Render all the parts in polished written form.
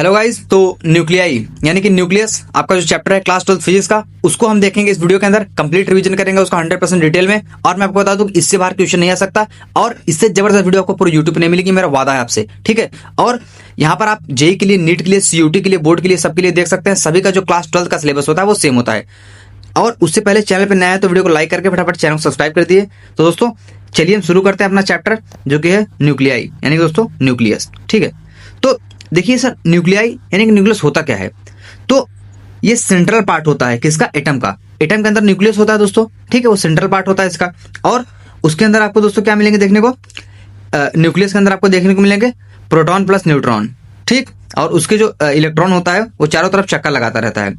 Hello guys, तो nuclei यानी कि न्यूक्लियस आपका जो चैप्टर है क्लास 12 फिजिक्स का, उसको हम देखेंगे इस वीडियो के अंदर। कंप्लीट रिवीजन करेंगे उसका 100% डिटेल में। और मैं आपको बता दूं इससे बाहर क्वेश्चन नहीं आ सकता और इससे जबरदस्त वीडियो आपको पूरी यूट्यूब पे नहीं मिलेगी, मेरा वादा है आपसे, ठीक है। और यहाँ पर आप जेई के लिए, नीट के लिए, सीयूटी के लिए, बोर्ड के लिए, सबके लिए देख सकते हैं। सभी का जो क्लास 12 का सिलेबस होता है वो सेम होता है। और उससे पहले चैनल पर नया है तो वीडियो को लाइक करके फटाफट चैनल को सब्सक्राइब कर दिए। तो दोस्तों चलिए हम शुरू करते हैं अपना चैप्टर, जो कि है न्यूक्लियाई यानी कि दोस्तों न्यूक्लियस, ठीक है। तो देखिए सर, न्यूक्लियाई यानी कि न्यूक्लियस होता क्या है। तो ये सेंट्रल पार्ट होता है किसका, एटम का। एटम के अंदर न्यूक्लियस होता है दोस्तों, ठीक है, वो सेंट्रल पार्ट होता है इसका। और उसके अंदर आपको दोस्तों क्या मिलेंगे देखने को, न्यूक्लियस के अंदर आपको देखने को मिलेंगे प्रोटॉन प्लस न्यूट्रॉन, ठीक। और उसके जो इलेक्ट्रॉन होता है वो चारों तरफ चक्कर लगाता रहता है।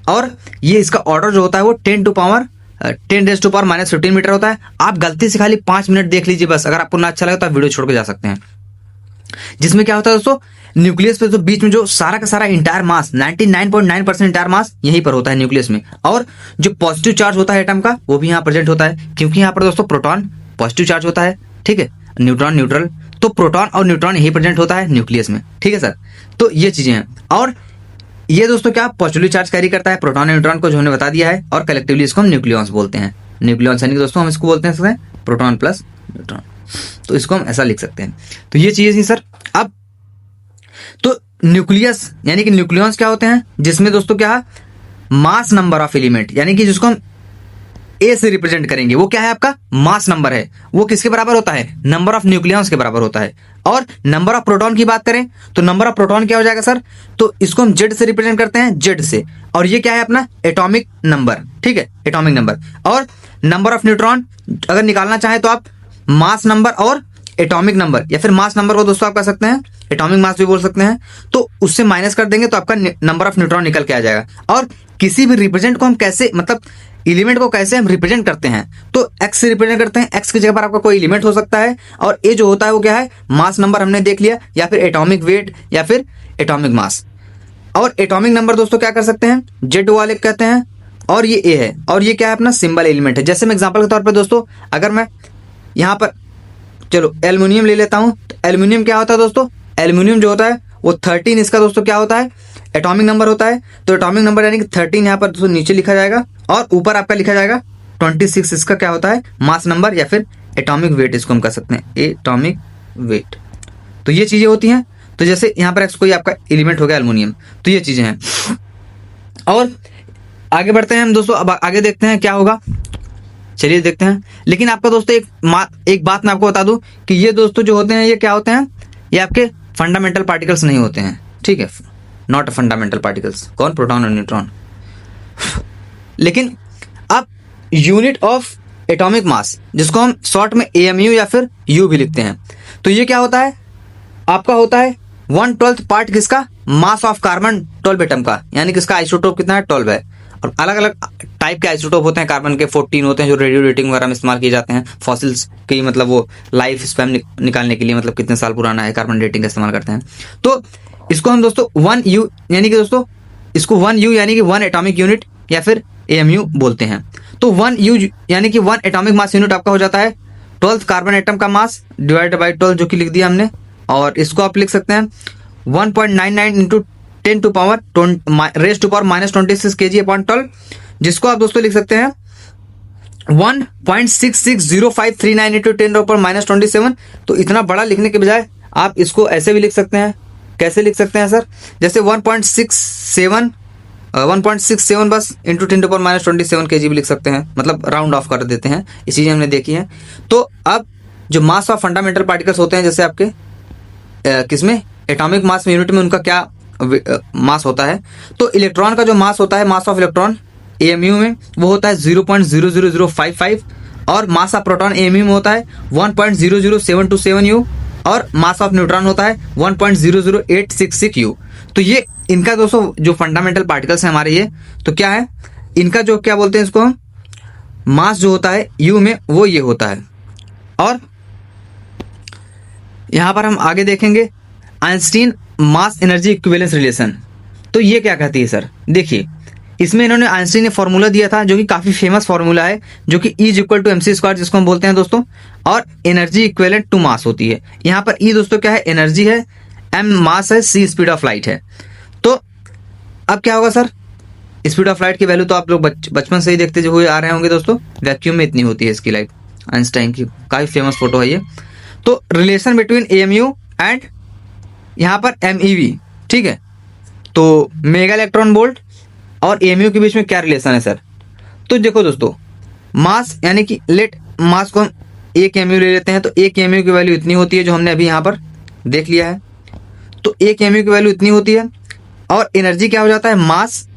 और ये इसका ऑर्डर जो होता है वो 10⁻⁻⁻15 मीटर होता है। आप गलती से खाली 5 मिनट देख लीजिए बस, अगर आपको ना अच्छा लगे तो आप वीडियो छोड़ के जा सकते हैं। जिसमें क्या होता है दोस्तों, न्यूक्लियस पे तो बीच में जो सारा का सारा इंटायर मास 99.9% इंटायर मास यहीं पर होता है न्यूक्लियस में। और जो पॉजिटिव चार्ज होता है एटम का वो भी यहाँ प्रेजेंट होता है, क्योंकि यहाँ पर दोस्तों प्रोटॉन पॉजिटिव चार्ज होता है, ठीक है, न्यूट्रॉन न्यूट्रल। तो प्रोटॉन और न्यूट्रॉन यही प्रेजेंट होता है न्यूक्लियस में, ठीक है सर। तो ये चीजें हैं। और ये दोस्तों क्या पॉजिटिव चार्ज कैरी करता है प्रोटॉन और न्यूट्रॉन को, जो हमने बता दिया है। और कलेक्टिवली इसको हम न्यूक्लियॉन्स बोलते हैं। न्यूक्लियॉन्स यानी कि दोस्तों हम इसको बोलते हैं प्रोटॉन प्लस न्यूट्रॉन। तो इसको हम ऐसा लिख सकते हैं। तो ये चीजें थी सर। अब तो न्यूक्लियस यानी कि न्यूक्लियॉन्स क्या होते हैं, जिसमें दोस्तों क्या मास नंबर ऑफ एलिमेंट, यानी कि जिसको हम ए से रिप्रेजेंट करेंगे, वो क्या है आपका मास नंबर है। वो किसके बराबर होता है, नंबर ऑफ न्यूक्लियॉन्स के बराबर होता है। और नंबर ऑफ प्रोटॉन की बात करें तो नंबर ऑफ प्रोटॉन क्या हो जाएगा सर, तो इसको हम जेड से रिप्रेजेंट करते हैं, जेड से। और ये क्या है अपना एटॉमिक नंबर, ठीक है, एटॉमिक नंबर। और नंबर ऑफ न्यूट्रॉन अगर निकालना चाहे तो आप मास नंबर और एटॉमिक नंबर, या फिर मास नंबर को दोस्तों आप कर सकते हैं एटॉमिक मास भी बोल सकते हैं। तो उससे माइनस कर देंगे तो आपका नंबर ऑफ न्यूट्रॉन निकल के आ जाएगा। और किसी भी रिप्रेजेंट को हम कैसे, मतलब एलिमेंट को कैसे हम रिप्रेजेंट करते हैं, तो एक्स से रिप्रेजेंट करते हैं। एक्स की जगह पर आपका कोई एलिमेंट हो सकता है। और ए जो होता है वो क्या है, मास नंबर हमने देख लिया, या फिर एटॉमिक वेट, या फिर एटॉमिक मास। और एटॉमिक नंबर दोस्तों क्या कर सकते हैं, जेड वाले कहते हैं। और ये ए है, और ये क्या है अपना सिंबल एलिमेंट है। जैसे मैं एग्जाम्पल के तौर पर दोस्तों, अगर मैं यहाँ पर चलो एल्यूमिनियम ले लेता हूं, तो एल्यूमिनियम क्या होता है दोस्तों, एल्यूमिनियम जो होता है वो 13 इसका दोस्तों क्या होता है, एटॉमिक नंबर होता है। तो एटॉमिक नंबर यानी कि 13 यहाँ पर दोस्तों नीचे लिखा जाएगा, और ऊपर आपका लिखा जाएगा 26 इसका क्या होता है, मास नंबर, या फिर एटॉमिक वेट इसको हम कह सकते हैं, एटॉमिक वेट। तो ये चीजें होती हैं। तो जैसे यहाँ पर कोई आपका एलिमेंट हो गया एल्यूमिनियम, तो ये चीजें हैं। और आगे बढ़ते हैं हम दोस्तों, अब आगे देखते हैं क्या होगा, चलिए देखते हैं। लेकिन आपका दोस्तों एक बात मैं आपको बता दूं कि ये दोस्तों जो होते हैं ये क्या होते हैं, ये आपके फंडामेंटल पार्टिकल्स नहीं होते हैं, ठीक है, नॉट फंडामेंटल पार्टिकल्स। कौन, प्रोटॉन और न्यूट्रॉन। लेकिन अब यूनिट ऑफ एटॉमिक मास, जिसको हम शॉर्ट में एएमयू या फिर यू भी लिखते हैं, तो ये क्या होता है आपका, होता है 1/12 पार्ट किसका, मास ऑफ कार्बन 12 एटम का, यानी किसका आइसोटोप कितना है, 12 है। और अलग अलग टाइप के आइसोटोप होते हैं, कार्बन के 14 होते हैं जो रेडियो डेटिंग वगैरह में इस्तेमाल किए जाते हैं। फॉसिल्स की मतलब वो लाइफ स्पैन निकालने के लिए, मतलब कितने साल पुराना है, कार्बन डेटिंग का इस्तेमाल करते हैं। तो इसको हम दोस्तों 1U यानी कि दोस्तों इसको 1U यानी कि 1 एटॉमिक यूनिट या फिर AMU बोलते हैं। तो 1U यानी कि 1 एटॉमिक मास यूनिट आपका हो जाता है 12 कार्बन एटम का मास डिवाइडेड बाई 12, जो कि लिख दिया हमने। और इसको आप लिख सकते हैं 1.99 इंटू 10⁻⁻26 kg/12, जिसको आप दोस्तों लिख सकते हैं 1.660539 इंटू 10⁻⁻27। तो इतना बड़ा लिखने के बजाय आप इसको ऐसे भी लिख सकते हैं। कैसे लिख सकते हैं सर, जैसे 1.67 बस इंटू 10⁻⁻27 kg भी लिख सकते हैं, मतलब राउंड ऑफ कर देते हैं। ये चीजें हमने देखी है। तो अब जो मास ऑफ फंडामेंटल पार्टिकल्स होते हैं, जैसे आपके किसमें, एटॉमिक मास यूनिट में उनका क्या मास होता है, तो इलेक्ट्रॉन का जो मास होता है, मास ऑफ इलेक्ट्रॉन AMU में वो होता है 0.00055। और मास ऑफ प्रोटॉन AMU में होता है 1.00727U। और मास ऑफ न्यूट्रॉन होता है 1.00866U। तो ये इनका दोस्तों जो फंडामेंटल पार्टिकल्स हैं हमारे, ये तो क्या है, इनका जो क्या बोलते हैं इसको हम, मास जो होता है U में वो ये होता है। और यहां पर हम आगे देखेंगे Einstein mass energy equivalence relation. तो ये क्या कहती है सर, देखिए इसमें इन्होंने आइंस्टीन ने फॉर्मूला दिया था, जो कि काफी फेमस फॉर्मूला है, जो कि E = mc², जिसको हम बोलते हैं दोस्तों। और एनर्जी इक्विवेलेंट टू मास होती है। यहाँ पर E दोस्तों क्या है, एनर्जी है, m मास है, c स्पीड ऑफ लाइट है। तो अब क्या होगा सर, स्पीड ऑफ लाइट की वैल्यू तो आप लोग बचपन से ही देखते हुए आ रहे होंगे दोस्तों, वैक्यूम में इतनी होती है इसकी लाइट। आइंस्टाइन की काफी फेमस फोटो है ये। तो रिलेशन बिटवीन एएमयू एंड यहाँ पर एमईवी, ठीक है। तो मेगा इलेक्ट्रॉन वोल्ट और एएमयू के बीच में क्या रिलेशन है सर? तो देखो दोस्तों, मास यानी कि लेट मास को हम 1 एमयू ले लेते हैं, तो 1 एमयू की वैल्यू इतनी होती है जो हमने अभी यहाँ पर देख लिया है। तो 1 एमयू की वैल्यू इतनी होती है, और एनर्जी क्या हो जाता है, मास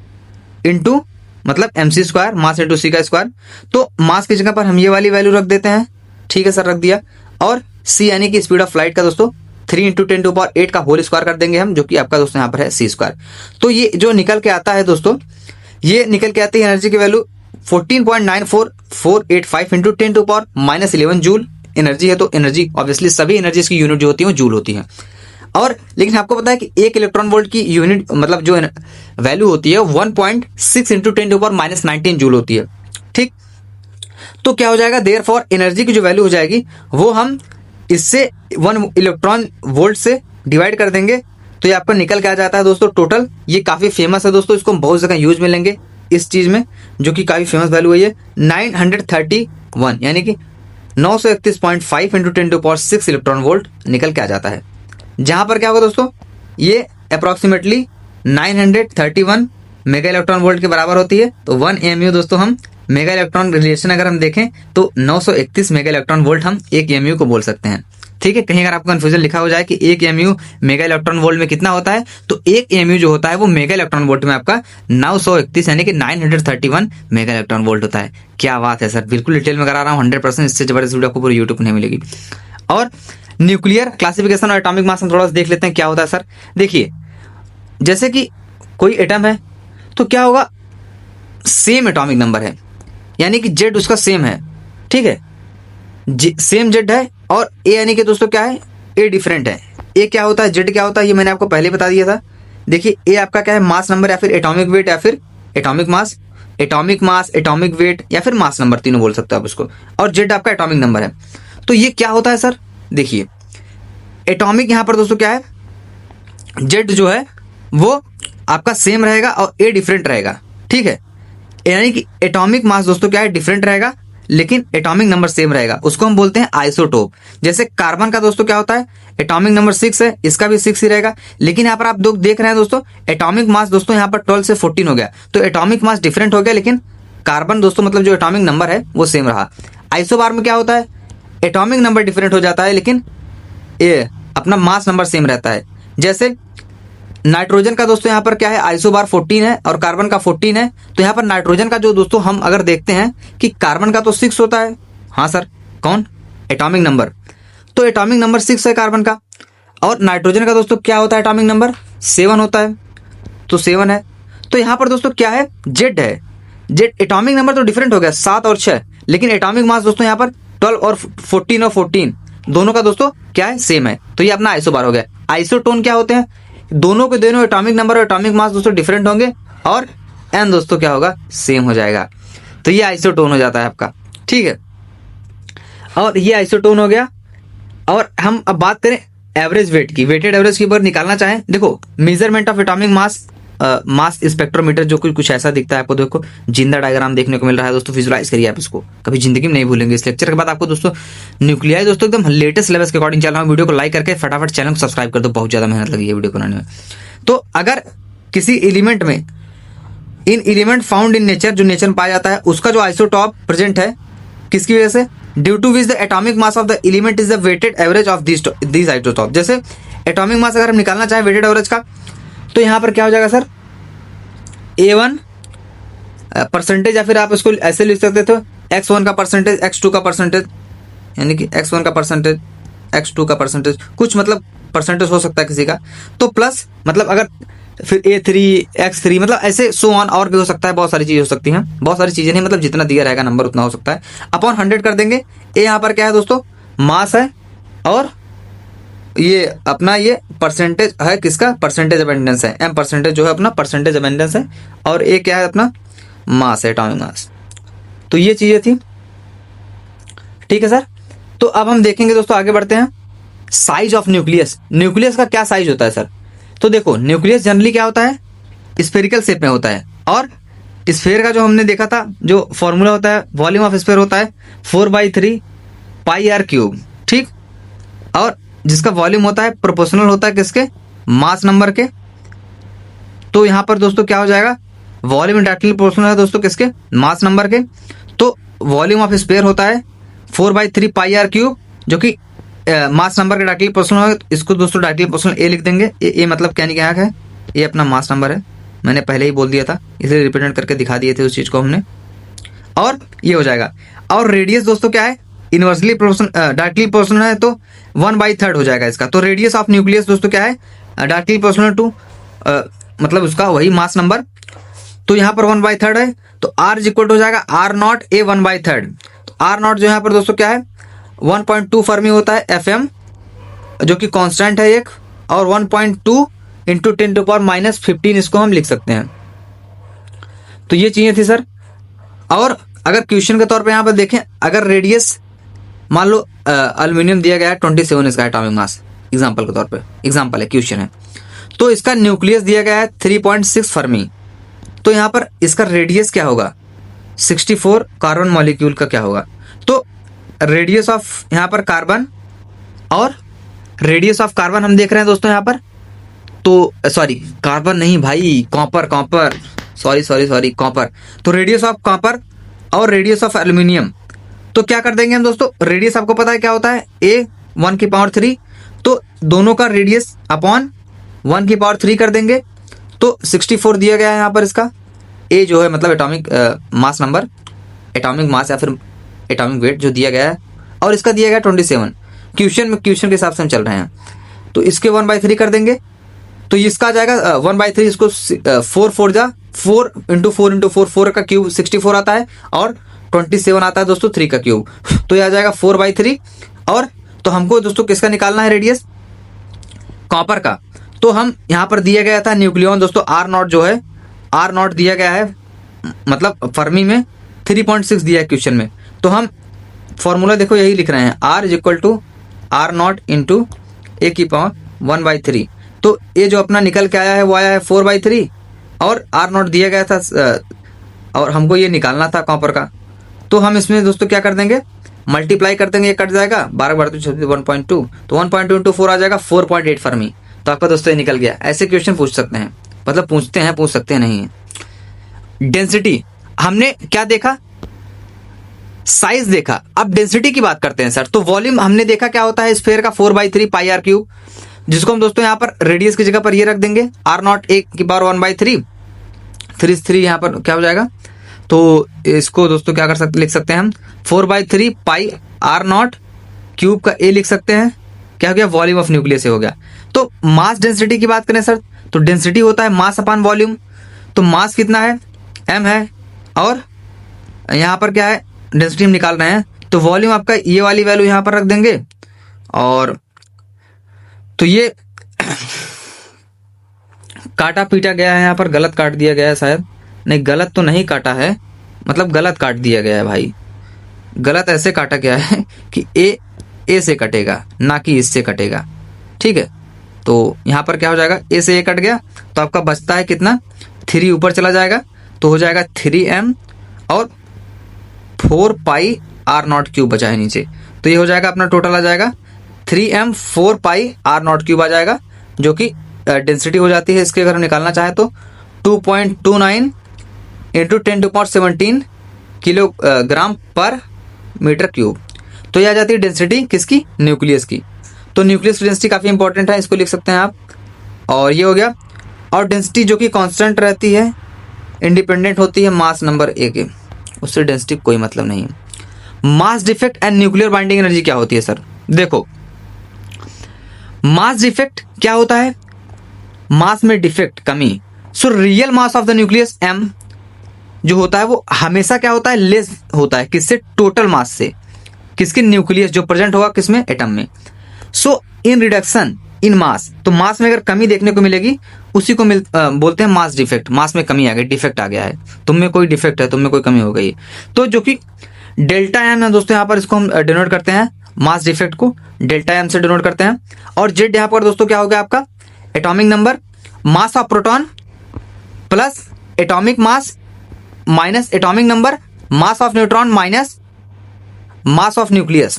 इंटू मतलब mc स्क्वायर, मास इंटू सी का स्क्वायर। तो मास की जगह पर हम ये वाली वैल्यू रख देते हैं, ठीक है सर, रख दिया। और c यानी कि स्पीड ऑफ लाइट का दोस्तों 3 × 10⁸ का होल स्क्वायर कर देंगे हम, जो कि आपका दोस्तों यहाँ पर है c स्क्वायर। तो ये जो निकल के आता है दोस्तों, ये निकल के आती है एनर्जी की वैल्यू 14.94485 इंटू 10⁻11 जूल एनर्जी है। तो एनर्जी ऑब्वियसली सभी एनर्जीज की यूनिट जो होती है वो जूल होती है। और लेकिन आपको पता है कि 1 इलेक्ट्रॉन वोल्ट की यूनिट मतलब जो वैल्यू होती है 1.6 इंटू 10⁻19 जूल होती है, ठीक। तो क्या हो जाएगा, देयरफॉर एनर्जी की जो वैल्यू हो जाएगी वो हम इससे 1 इलेक्ट्रॉन वोल्ट से डिवाइड कर देंगे, तो ये आपका निकल के आ जाता है दोस्तों टोटल। ये काफी फेमस है दोस्तों, इसको हम बहुत जगह यूज में लेंगे इस चीज में, जो कि काफी फेमस वैल्यू है ये 931, यानी कि 931.5 इंटू 10⁶ इलेक्ट्रॉन वोल्ट निकल के आ जाता है। जहां पर क्या होगा दोस्तों, ये अप्रोक्सीमेटली 931 मेगा इलेक्ट्रॉन वोल्ट के बराबर होती है। तो 1 एमयू दोस्तों हम मेगा इलेक्ट्रॉन रिलेशन अगर हम देखें तो 931 मेगा इलेक्ट्रॉन वोल्ट हम 1 एमयू को बोल सकते हैं, ठीक है। कहीं अगर आपको कंफ्यूजन लिखा हो जाए कि 1 एमयू मेगा इलेक्ट्रॉन वोल्ट में कितना होता है, तो 1 एमयू जो होता है वो मेगा इलेक्ट्रॉन वोल्ट में आपका 931 यानी कि 931 मेगा इलेक्ट्रॉन वोल्ट होता है। क्या बात है सर, बिल्कुल डिटेल में करा रहा हूँ 100%। इससे जबरदस्त वीडियो आपको पूरी यूट्यूब नहीं मिलेगी। और न्यूक्लियर क्लासिफिकेशन और एटॉमिक मास हम थोड़ा सा देख लेते हैं क्या होता है सर। देखिए, जैसे कि कोई एटम है तो क्या होगा, सेम एटॉमिक नंबर है, यानी कि जेड उसका सेम है, ठीक है, सेम जेड है। और ए यानी कि दोस्तों क्या है, ए डिफरेंट है। ए क्या होता है, जेड क्या होता है, ये मैंने आपको पहले बता दिया था। देखिए, ए आपका क्या है, मास नंबर या फिर एटॉमिक वेट या फिर एटॉमिक मास, एटॉमिक वेट या फिर मास नंबर, तीनों बोल सकते हो आप उसको। और जेड आपका एटॉमिक नंबर है। तो ये क्या होता है सर, देखिए एटॉमिक यहां पर दोस्तों क्या है, जेड जो है वो आपका सेम रहेगा और ए डिफरेंट रहेगा, ठीक है। यानी कि एटॉमिक मास दोस्तों क्या है, डिफरेंट रहेगा, लेकिन एटॉमिक नंबर सेम रहेगा, उसको हम बोलते हैं आइसोटोप। जैसे कार्बन का दोस्तों क्या होता है, एटॉमिक नंबर 6 है, इसका भी 6 ही रहेगा। लेकिन यहाँ पर आप देख रहे हैं दोस्तों, एटॉमिक मास दोस्तों यहाँ पर 12 से 14 हो गया, तो एटॉमिक मास डिफरेंट हो गया, लेकिन कार्बन दोस्तों मतलब जो एटॉमिक नंबर है वो सेम रहा। आइसोबार में क्या होता है, एटॉमिक नंबर डिफरेंट हो जाता है, लेकिन ये अपना मास नंबर सेम रहता है। जैसे नाइट्रोजन का दोस्तों यहाँ पर क्या है, आइसोबार 14 है और कार्बन का 14 है। तो यहाँ पर नाइट्रोजन का जो दोस्तों हम अगर देखते हैं कि कार्बन का तो 6 होता है, हाँ सर, कौन, एटॉमिक नंबर, तो एटॉमिक नंबर 6 है कार्बन का। और नाइट्रोजन का दोस्तों क्या होता है, एटॉमिक नंबर 7 होता है, तो 7 है। तो यहाँ पर दोस्तों क्या है, जेड है, जेड एटॉमिक नंबर तो डिफरेंट हो गया 7 और 6, लेकिन एटॉमिक मास दोस्तों यहाँ पर 12 और 14 दोनों का दोस्तों क्या है, सेम है। तो ये अपना आइसोबार हो गया। आइसोटोन क्या होते हैं, दोनों के दोनों एटॉमिक नंबर और एटॉमिक मास दोस्तों डिफरेंट होंगे और एन दोस्तों क्या होगा, सेम हो जाएगा। तो ये आइसोटोन हो जाता है आपका, ठीक है। और ये आइसोटोन हो गया। और हम अब बात करें एवरेज वेट की, वेटेड एवरेज की ऊपर निकालना चाहें, देखो measurement of atomic mass, mass spectrometer जो कुछ ऐसा दिखता है आपको, देखो जिंदा डायग्राम देखने को मिल रहा है दोस्तों, विजुलाइज करिए आप इसको, कभी जिंदगी में नहीं भूलेंगे। इस लेक्चर के बाद आपको दोस्तों न्यूक्लियाई दोस्तों एकदम लेटेस्ट सिलेबस के अकॉर्डिंग चल रहा हूँ। वीडियो को लाइक करके फटाफट चैनल को सब्सक्राइब कर दो, बहुत ज्यादा मेहनत लगी है वीडियो बनाने में। तो अगर किसी एलिमेंट में, इन एलिमेंट फाउंड इन नेचर, जो नेचर में पाया जाता है, उसका जो आइसोटॉप प्रेजेंट है, किसकी वजह से, due to which the atomic mass of the element is the weighted average of this isotope. जैसे एटॉमिक मास अगर हम निकालना चाहें वेटेड एवरेज का, तो यहाँ पर क्या हो जाएगा सर, A1 परसेंटेज, या फिर आप इसको ऐसे लिख सकते थे, X1 का परसेंटेज, X2 का परसेंटेज, यानी कि X1 का परसेंटेज, X2 का परसेंटेज, कुछ मतलब परसेंटेज हो सकता है किसी का, तो प्लस मतलब अगर फिर A3 X3 मतलब ऐसे सो ऑन, और भी हो सकता है, बहुत सारी चीजें हो सकती हैं, बहुत सारी चीजें नहीं, मतलब जितना दिया रहेगा नंबर उतना हो सकता है, अपॉन 100 कर देंगे। ए यहाँ पर क्या है दोस्तों, मास है, और ये अपना ये परसेंटेज है, किसका, परसेंटेज अबेंडेंस है, एम परसेंटेज जो है अपना परसेंटेज अबेंडेंस है, और ए क्या है अपना मास है, एटॉमिक मास। तो ये चीजें थी, ठीक है सर। तो अब हम देखेंगे दोस्तों, आगे बढ़ते हैं साइज ऑफ न्यूक्लियस, न्यूक्लियस का क्या साइज होता है सर? तो देखो न्यूक्लियस जनरली क्या होता है, स्फेरिकल शेप में होता है, और स्फेयर का जो हमने देखा था जो फॉर्मूला होता है, वॉल्यूम ऑफ स्फेयर होता है 4/3 पाई आर क्यूब, ठीक, और जिसका वॉल्यूम होता है प्रोपोर्शनल होता है किसके, मास नंबर के। तो यहाँ पर दोस्तों क्या हो जाएगा, वॉल्यूम डायरेक्टली प्रोपोर्शनल है दोस्तों किसके, मास नंबर के। तो वॉल्यूम ऑफ स्फेयर होता है 4/3 पाई आर क्यूब, जो कि मास नंबर के डायरेक्टली प्रोपोर्शनल है। इसको दोस्तों डायरेक्टली प्रोपोर्शनल ए लिख देंगे। ए मतलब क्या नहीं क्या है, ये अपना मास नंबर है, मैंने पहले ही बोल दिया था, इसलिए रिप्रेजेंट करके दिखा दिए थे उस चीज को हमने, और ये हो जाएगा। और रेडियस दोस्तों क्या है, इनवर्सली प्रोपोर्शनल, डायरेक्टली प्रोपोर्शनल है तो 1/3 हो जाएगा इसका। तो रेडियस ऑफ न्यूक्लियस दोस्तों क्या है, डायरेक्टली प्रोपोर्शनल टू मतलब उसका वही मास नंबर। तो यहाँ पर 1/3 है, तो R इज इक्वल हो जाएगा R0 A 1/3। तो R0 जो यहाँ पर दोस्तों क्या है 1.2 फर्मी होता है FM, जो कि कांस्टेंट है एक, और 1.2 इंटू 10⁻⁻15 इसको हम लिख सकते हैं। तो ये चीजें थी सर। और अगर क्वेश्चन के तौर पे यहाँ पर देखें, अगर रेडियस मान लो अल्यूमिनियम दिया गया है 27 इसका एटॉमिक मास, एग्जांपल के तौर पे, एग्जांपल है, क्वेश्चन है, तो इसका न्यूक्लियस दिया गया है 3.6 फर्मी, तो यहाँ पर इसका रेडियस क्या होगा 64 कार्बन मॉलिक्यूल का क्या होगा। तो रेडियस ऑफ यहाँ पर कार्बन, और रेडियस ऑफ कार्बन हम देख रहे हैं दोस्तों यहाँ पर, तो सॉरी कार्बन नहीं भाई, कॉपर, सॉरी कॉपर। तो रेडियस ऑफ कॉपर और रेडियस ऑफ एल्यूमिनियम, तो क्या कर देंगे हम दोस्तों, रेडियस आपको पता है क्या होता है, A 1/3, तो दोनों का रेडियस अपॉन 1/3 कर देंगे। तो 64 दिया गया है यहाँ पर, इसका A जो है मतलब atomic mass number, atomic mass या फिर एटॉमिक वेट जो दिया गया है, और इसका दिया गया 27। क्वेश्चन के हिसाब से हम चल रहे हैं, तो इसके 1/3 कर देंगे, तो इसका आ जाएगा 1/3, इसको 4 जा 4 इंटू 4 का क्यूब 64 आता है, और 27 आता है दोस्तों 3 का क्यूब, तो ये आ जाएगा 4/3। और तो हमको दोस्तों किसका निकालना है रेडियस, कॉपर का। तो हम यहाँ पर दिया गया था न्यूक्लियॉन दोस्तों R0 जो है, R0 दिया गया है मतलब फर्मी में 3.6 दिया है क्वेश्चन में, तो हम फॉर्मूला देखो यही लिख रहे हैं, R is equal to R0 into A⁻1/3। तो ये जो अपना निकल के आया है वो आया है 4/3, और R0 दिया गया था, और हमको ये निकालना था कॉपर का। तो हम इसमें दोस्तों क्या कर देंगे, मल्टीप्लाई कर देंगे, ये कट जाएगा 12 तो 1.2, तो 1.2 इंटू 4 आ जाएगा 4.8 फर्मी। तो आपका दोस्तों ये निकल गया। ऐसे क्वेश्चन पूछ सकते हैं, मतलब पूछ सकते हैं नहीं है। डेंसिटी हमने क्या देखा, साइज देखा, अब डेंसिटी की बात करते हैं सर। तो वॉल्यूम हमने देखा क्या होता है स्फीयर का 4/3 पाई आर क्यूब, जिसको हम दोस्तों यहाँ पर रेडियस की जगह पर ये रख देंगे R0 A⁻1/3, 3 यहाँ पर क्या हो जाएगा, तो इसको दोस्तों क्या कर सकते, लिख सकते हैं हम 4/3 पाई R0 क्यूब का A लिख सकते हैं, क्या हो गया, वॉल्यूम ऑफ न्यूक्लियस हो गया। तो मास डेंसिटी की बात करें सर, तो डेंसिटी होता है मास अपॉन वॉल्यूम। तो मास कितना है, m है, और यहाँ पर क्या है, डेंसिटी हम निकाल रहे हैं, तो वॉल्यूम आपका ये वाली वैल्यू यहाँ पर रख देंगे। और तो ये काटा पीटा गया है, यहाँ पर गलत काट दिया गया है शायद, नहीं गलत तो नहीं काटा है, मतलब गलत काट दिया गया है भाई, गलत ऐसे काटा गया है कि ए से कटेगा ना कि इससे कटेगा, ठीक है। तो यहाँ पर क्या हो जाएगा, ए से ए कट गया, तो आपका बचता है कितना, 3 ऊपर चला जाएगा, तो हो जाएगा 3m और 4 पाई R0 क्यूब बचा है नीचे। तो ये हो जाएगा अपना टोटल आ जाएगा 3m 4 पाई R0 क्यूब आ जाएगा, जो कि डेंसिटी हो जाती है इसके, अगर हम निकालना चाहें तो 2.29 इंटू 10⁻17 किलोग्राम पर मीटर क्यूब। तो ये आ जाती है डेंसिटी किसकी, न्यूक्लियस की। तो न्यूक्लियस डेंसिटी काफ़ी इंपॉर्टेंट है, इसको लिख सकते हैं आप। और ये हो गया। और डेंसिटी जो कि कांस्टेंट रहती है, इंडिपेंडेंट होती है मास नंबर A के, उससे डेंसिटी कोई मतलब नहीं है। Mass defect and nuclear binding energy क्या होती है सर, देखो मास डिफेक्ट क्या होता है, मास में डिफेक्ट कमी। So real mass of the nucleus m जो होता है वो हमेशा क्या होता है, लेस होता है किससे, टोटल मास से, किसके, न्यूक्लियस जो प्रेजेंट होगा किसमें, एटम में। सो इन रिडक्शन इन मास, तो मास में अगर कमी देखने को मिलेगी उसी को बोलते हैं मास डिफेक्ट। मास में कमी आ गई, डिफेक्ट आ गया है, तुम में कोई डिफेक्ट है, तुम में कोई कमी हो गई। तो जो कि डेल्टा एम है दोस्तों, यहाँ पर इसको हम डिनोट करते हैं मास डिफेक्ट को डेल्टा एम से डिनोट करते हैं। और जेड यहाँ पर दोस्तों क्या हो गया आपका, atomic number, mass of proton plus atomic mass minus atomic number, mass of neutron minus mass of nucleus.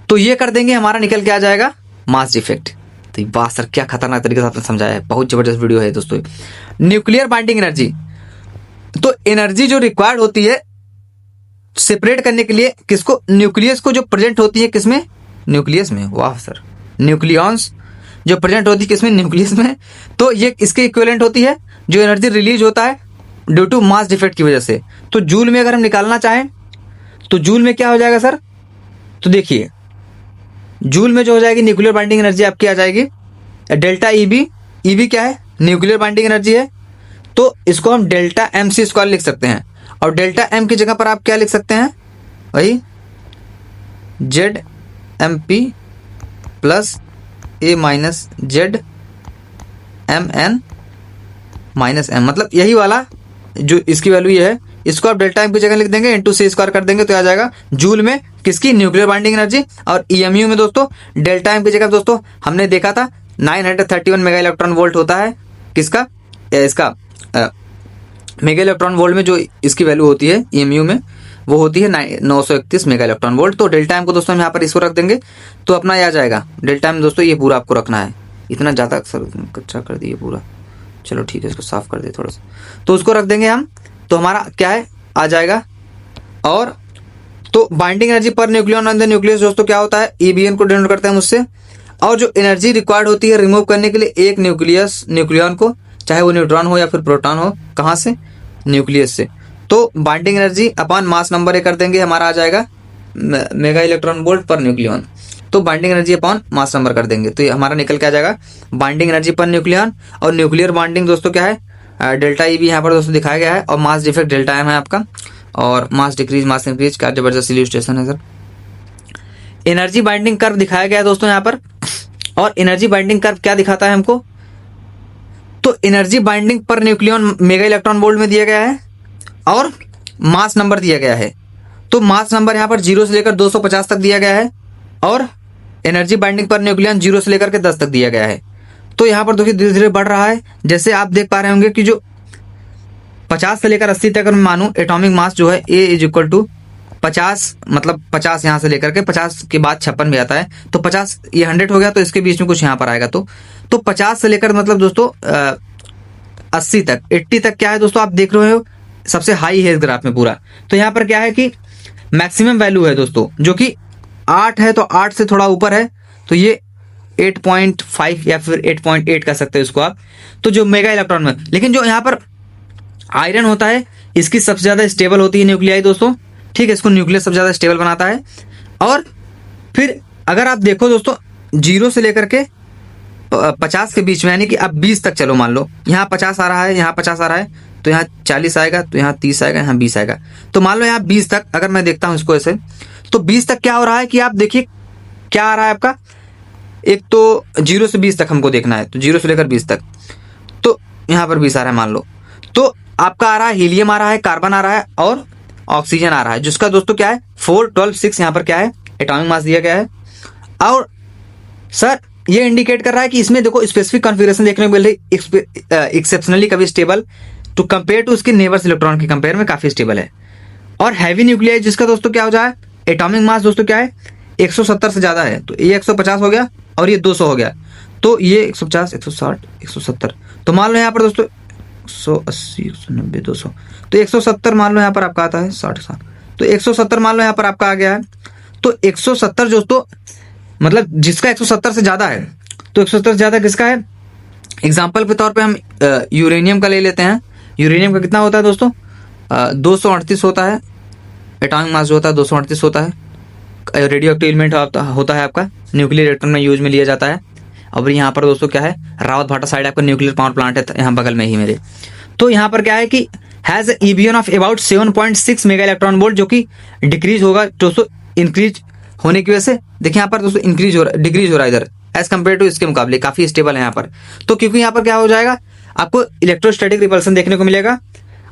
तो ये कर देंगे, हमारा निकल के आ जाएगा मास डिफेक्ट। तो वाह सर, क्या खतरनाक तरीके से आपने समझाया है, बहुत जबरदस्त वीडियो है दोस्तों। न्यूक्लियर बाइंडिंग एनर्जी, तो एनर्जी जो रिक्वायर्ड होती है सेपरेट करने के लिए किसको, न्यूक्लियस को, जो प्रेजेंट होती है किसमें, न्यूक्लियस में। वाह सर, न्यूक्लियॉन्स जो प्रेजेंट होती है किसमें, न्यूक्लियस में। तो ये इसके इक्विवेलेंट होती है जो एनर्जी रिलीज होता है ड्यू टू मास डिफेक्ट की वजह से। तो जूल में अगर हम निकालना चाहें तो जूल में क्या हो जाएगा सर, तो देखिए जूल में जो हो जाएगी न्यूक्लियर बाइंडिंग एनर्जी आपकी आ जाएगी डेल्टा ईबी। ईबी क्या है, न्यूक्लियर बाइंडिंग एनर्जी है, तो इसको हम डेल्टा एम सी स्क्वायर लिख सकते हैं। और डेल्टा एम की जगह पर आप क्या लिख सकते हैं, वही Z M P plus A minus Z M N minus M, मतलब यही वाला जो इसकी वैल्यू ये है, इसको आप डेल्टा एम की जगह लिख देंगे, इंटू सी स्क्वायर कर देंगे तो आ जाएगा जूल में किसकी, न्यूक्लियर बाइंडिंग एनर्जी। और ईएमयू में दोस्तों डेल्टा एम की जगह दोस्तों हमने देखा था 931 मेगा इलेक्ट्रॉन वोल्ट होता है किसका, इसका मेगा इलेक्ट्रॉन वोल्ट में जो इसकी वैल्यू होती है ईएमयू में वो होती है 931 मेगा इलेक्ट्रॉन वोल्ट। तो डेल्टा एम को दोस्तों हम यहाँ पर इसको रख देंगे तो अपना आ जाएगा डेल्टा एम दोस्तों, ये पूरा आपको रखना है, इतना ज़्यादा अक्सर कच्चा कर दिए पूरा, चलो ठीक है इसको साफ कर दे थोड़ा सा, तो उसको रख देंगे हम, तो हमारा क्या है आ जाएगा। और तो बाइंडिंग एनर्जी पर न्यूक्लियन ऑन द न्यूक्लियस दोस्तों क्या होता है, ईबीएन को डिनोट करते हैं मुझसे। और जो एनर्जी रिक्वायर्ड होती है रिमूव करने के लिए एक न्यूक्लियन को, चाहे वो न्यूट्रॉन हो या फिर प्रोटॉन हो, कहाँ से, न्यूक्लियस से, तो binding energy upon mass number कर देंगे, हमारा आ जाएगा मेगा इलेक्ट्रॉन वोल्ट पर न्यूक्लियन। तो binding energy upon mass number कर देंगे तो ये हमारा निकल के आ जाएगा बाइंडिंग एनर्जी पर न्यूक्लियन। और न्यूक्लियर बाइंडिंग दोस्तों क्या है, डेल्टा ई भी यहाँ पर दोस्तों दिखाया गया है, और मास डिफेक्ट डेल्टा एम है आपका, और मास डिक्रीज मास इंक्रीज, क्या जबरदस्त इल्यूस्ट्रेशन है सर। एनर्जी बाइंडिंग कर्व दिखाया गया है दोस्तों यहाँ पर, और एनर्जी बाइंडिंग कर्व क्या दिखाता है हमको, तो energy binding per nucleon mega electron volt में दिया गया है और मास नंबर दिया गया है। तो मास नंबर यहाँ पर 0 से लेकर 250 तक दिया गया है, और एनर्जी बाइंडिंग पर न्यूक्लियन 0 से लेकर के 10 तक दिया गया है। तो यहाँ पर देखिए धीरे धीरे बढ़ रहा है, जैसे आप देख पा रहे होंगे कि जो 50 से लेकर 80 तक अगर मैं मानूं एटॉमिक मास जो है ए इज इक्वल टू 50, मतलब 50 यहाँ से लेकर के 50 के बाद 56 भी आता है, तो 50 ये 100 हो गया, तो इसके बीच में कुछ यहाँ पर आएगा, तो 50 से लेकर मतलब दोस्तों 80 तक 80 तक क्या है दोस्तों, आप देख रहे हो सबसे हाई है इस ग्राफ में पूरा। तो यहाँ पर क्या है कि मैक्सिमम वैल्यू है दोस्तों, जो कि 8 है, तो 8 से थोड़ा ऊपर है, तो ये 8.5 या फिर 8.8 कह सकते हो इसको आप, तो जो मेगा इलेक्ट्रॉन में। लेकिन जो यहाँ पर आयरन होता है इसकी सबसे ज़्यादा स्टेबल होती है न्यूक्लियाई दोस्तों, ठीक है, इसको न्यूक्लियस सबसे ज़्यादा स्टेबल बनाता है। और फिर अगर आप देखो दोस्तों 0 से लेकर के 50 के बीच में, यानी कि अब 20 तक चलो मान लो, यहाँ 50 आ रहा है, यहाँ 50 आ रहा है, तो यहाँ 40 आएगा, तो यहाँ 30 आएगा, यहाँ 20 आएगा, तो मान लो यहाँ 20 तक अगर मैं देखता हूँ इसको ऐसे, तो 20 तक क्या हो रहा है कि आप देखिए क्या आ रहा है आपका, एक तो 0 से 20 तक हमको देखना है, तो 0 से लेकर 20 तक, तो यहाँ पर 20 आ रहा है मान लो, तो आपका आ रहा है हीलियम आ रहा है, कार्बन आ रहा है और ऑक्सीजन आ रहा है, जिसका दोस्तों क्या है 4, 12, 6 यहाँ पर क्या है एटॉमिक मास दिया गया है। और सर ये इंडिकेट कर रहा है कि इसमें देखो स्पेसिफिक कॉन्फ़िगरेशन देखने को मिल रही, एक्सेप्शनली कभी स्टेबल टू कंपेयर टू उसके नेबर्स इलेक्ट्रॉन के कंपेयर में काफी स्टेबल है। और हैवी न्यूक्लियाई जिसका दोस्तों क्या हो जाए, एटॉमिक मास दोस्तों क्या है 170 से ज्यादा है, तो ये 150 हो गया और ये 200 हो गया, तो ये 150, 160, 170, तो मान लो यहाँ पर दोस्तों 180, 190, 200, तो 170 मान लो यहाँ पर आपका आता है 60, तो 170 मान लो यहाँ पर आपका आ गया है। तो 170 दोस्तों मतलब जिसका 170 से ज्यादा है, तो 170 से ज्यादा किसका है, एग्जाम्पल के तौर पे हम यूरेनियम का ले लेते हैं। यूरेनियम का कितना होता है दोस्तों 238 होता है, एटॉमिक मास जो होता है 238 होता है, रेडियो एक्टिव एलिमेंट होता है आपका, न्यूक्लियर रिएक्टर में यूज में लिया जाता है। और यहाँ पर दोस्तों क्या है रावत भाटा साइड आपका न्यूक्लियर पावर प्लांट है यहाँ बगल में ही मेरे, तो यहाँ पर क्या है कि has EBN of about 7.6 mega electron volt, जो कि डिक्रीज होगा दोस्तों, इंक्रीज होने की वजह से देखिए यहाँ पर दोस्तों इंक्रीज हो रहा है, डिक्रीज हो रहा है इधर एज कम्पेयर टू इसके मुकाबले काफी स्टेबल है यहाँ पर। तो क्योंकि यहाँ पर क्या हो जाएगा आपको इलेक्ट्रोस्टैटिक रिपल्सन देखने को मिलेगा,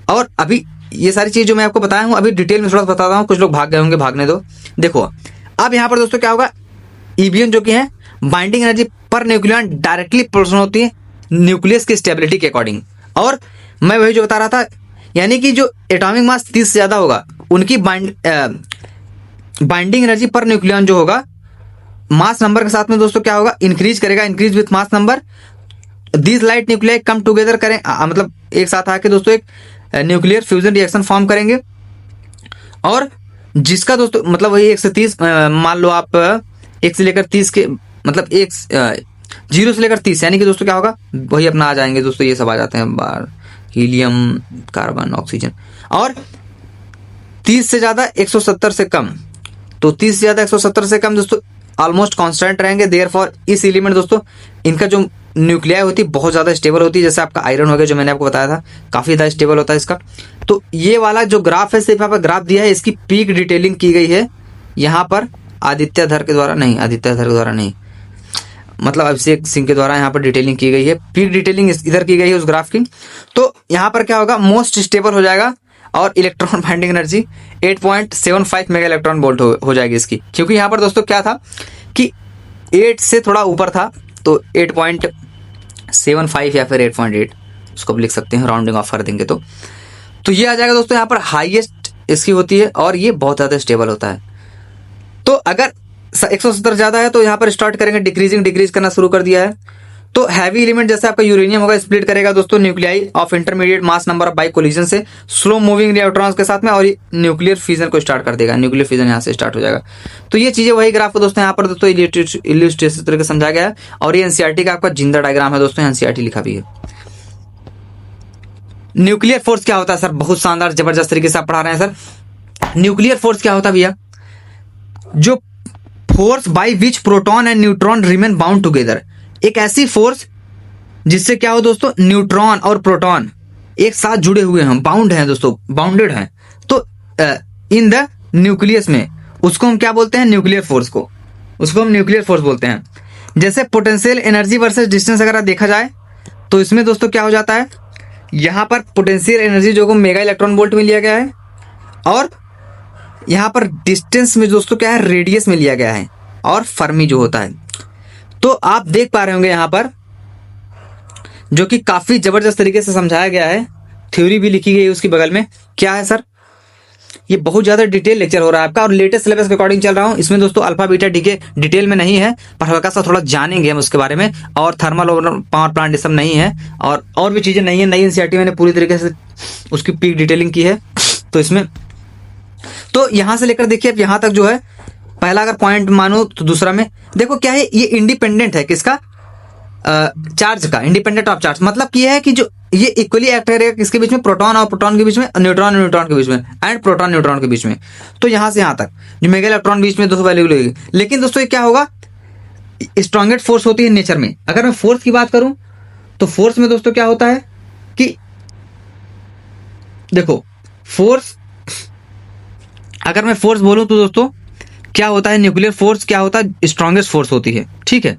और अभी ये सारी चीज जो मैं आपको बताया हूँ अभी डिटेल में थोड़ा सा बताता हूँ, कुछ लोग भाग गए होंगे, भागने दो। देखो अब यहाँ पर दोस्तों क्या होगा, ईबीएन जो कि है बाइंडिंग एनर्जी पर न्यूक्लियन डायरेक्टली प्रोपोर्शनल होती है न्यूक्लियस की स्टेबिलिटी के अकॉर्डिंग। और मैं वही जो बता रहा था, यानी कि जो एटॉमिक मास 30 से ज्यादा होगा उनकी बाइंडिंग एनर्जी पर न्यूक्लियन जो होगा मास नंबर के साथ में दोस्तों क्या होगा, इंक्रीज करेगा, increase with mass number. These light nuclei come together करें, मतलब एक साथ आके दोस्तों एक न्यूक्लियर फ्यूजन रिएक्शन फॉर्म करेंगे। और जिसका दोस्तों मतलब वही 1 से 30, मान लो आप 1 से लेकर 30 के मतलब 0 से लेकर 30, यानी कि दोस्तों क्या होगा, वही अपना आ जाएंगे दोस्तों, ये सब आ जाते हैं बार, हीलियम, कार्बन, ऑक्सीजन। और 30 से ज्यादा 170 से कम, तो 30 से ज्यादा 170 से कम दोस्तों ऑलमोस्ट कांस्टेंट रहेंगे। देयरफॉर इस एलिमेंट दोस्तों इनका जो न्यूक्लियाई होती है बहुत ज्यादा स्टेबल होती है, जैसे आपका आयरन हो गया जो मैंने आपको बताया था, काफी ज्यादा स्टेबल होता है इसका। तो ये वाला जो ग्राफ है, सिर्फ यहाँ पर ग्राफ दिया है, इसकी पीक डिटेलिंग की गई है यहाँ पर आदित्य धर के द्वारा नहीं, मतलब अभिषेक सिंह के द्वारा यहाँ पर डिटेलिंग की गई है, पीक डिटेलिंग इधर की गई है उस ग्राफ की। तो यहाँ पर क्या होगा, मोस्ट स्टेबल हो जाएगा और electron binding energy 8.75 mega electron volt हो जाएगी इसकी, क्योंकि यहाँ पर दोस्तों क्या था कि 8 से थोड़ा ऊपर था, तो 8.75 या फिर 8.8 उसको भी लिख सकते हैं, राउंडिंग ऑफ कर देंगे तो ये आ जाएगा दोस्तों। यहाँ पर हाईएस्ट इसकी होती है और ये बहुत ज़्यादा स्टेबल होता है। तो अगर 170 ज़्यादा है तो यहाँ पर स्टार्ट करेंगे डिक्रीज करना शुरू कर दिया है। तो हैवी एलिमेंट जैसे आपका यूरेनियम होगा स्प्लिट करेगा दोस्तों nuclei of intermediate mass number of by collision से स्लो मूविंग इलेक्ट्रॉन्स के साथ में, और न्यूक्लियर फ्यूजन को स्टार्ट कर देगा, न्यूक्लियर फ्यूजन यहाँ से स्टार्ट हो जाएगा। तो ये चीजें वही ग्राफ को दोस्तों यहाँ पर दोस्तों इलस्ट्रेशन तरीके से समझाया गया है। और ये एनसीईआरटी का आपका जिंदा डायग्राम है दोस्तों, एनसीईआरटी लिखा भी है। न्यूक्लियर फोर्स क्या होता है सर, बहुत शानदार जबरदस्त तरीके से आप पढ़ा रहे हैं सर। न्यूक्लियर फोर्स क्या होता है भैया, जो force by which proton and neutron remain bound together, एक ऐसी फोर्स जिससे क्या हो दोस्तों, न्यूट्रॉन और प्रोटॉन एक साथ जुड़े हुए हैं, बाउंड हैं दोस्तों, बाउंडेड हैं। तो इन द न्यूक्लियस में उसको हम क्या बोलते हैं, न्यूक्लियर फोर्स को, उसको हम न्यूक्लियर फोर्स बोलते हैं। जैसे पोटेंशियल एनर्जी वर्सेस डिस्टेंस अगर देखा जाए तो इसमें दोस्तों क्या हो जाता है, यहाँ पर पोटेंशियल एनर्जी जो को मेगा इलेक्ट्रॉन वोल्ट में लिया गया है, और यहाँ पर डिस्टेंस में दोस्तों क्या है, रेडियस में लिया गया है, और फर्मी जो होता है। तो आप देख पा रहे होंगे यहाँ पर जो कि काफी जबरदस्त तरीके से समझाया गया है, थ्योरी भी लिखी गई है उसकी बगल में। क्या है सर, ये बहुत ज्यादा डिटेल लेक्चर हो रहा है आपका, और लेटेस्ट सिलेबस के अकॉर्डिंग चल रहा हूँ। इसमें दोस्तों अल्फा बीटा डीके डिटेल में नहीं है, पर हल्का सा थोड़ा जानेंगे हम उसके बारे में, और थर्मल पावर प्लांट सब नहीं है, और भी चीजें नहीं है। नई एनसीईआरटी मैंने पूरी तरीके से उसकी पीक डिटेलिंग की है। तो इसमें तो यहां से लेकर देखिए अब यहां तक जो है, पहला अगर पॉइंट मानो तो दूसरा में देखो क्या है, ये इंडिपेंडेंट है किसका, चार्ज का, इंडिपेंडेंट ऑफ चार्ज। मतलब क्या है कि जो ये इक्वली एक्ट करेगा किसके बीच में, प्रोटॉन और प्रोटॉन के बीच में, न्यूट्रॉन और न्यूट्रॉन के बीच में, एंड प्रोटॉन न्यूट्रॉन के बीच में। तो यहां से यहां तक जो मेगा इलेक्ट्रॉन बीच में दोस्तों वैल्यू लगेगी। लेकिन दोस्तों ये क्या होगा, स्ट्रॉन्गेस्ट फोर्स होती है नेचर में। अगर मैं फोर्स की बात करूं तो फोर्स में दोस्तों क्या होता है कि देखो फोर्स, अगर मैं फोर्स बोलूं तो दोस्तों क्या होता है, न्यूक्लियर फोर्स क्या होता है, स्ट्रॉन्गेस्ट फोर्स होती है, ठीक है,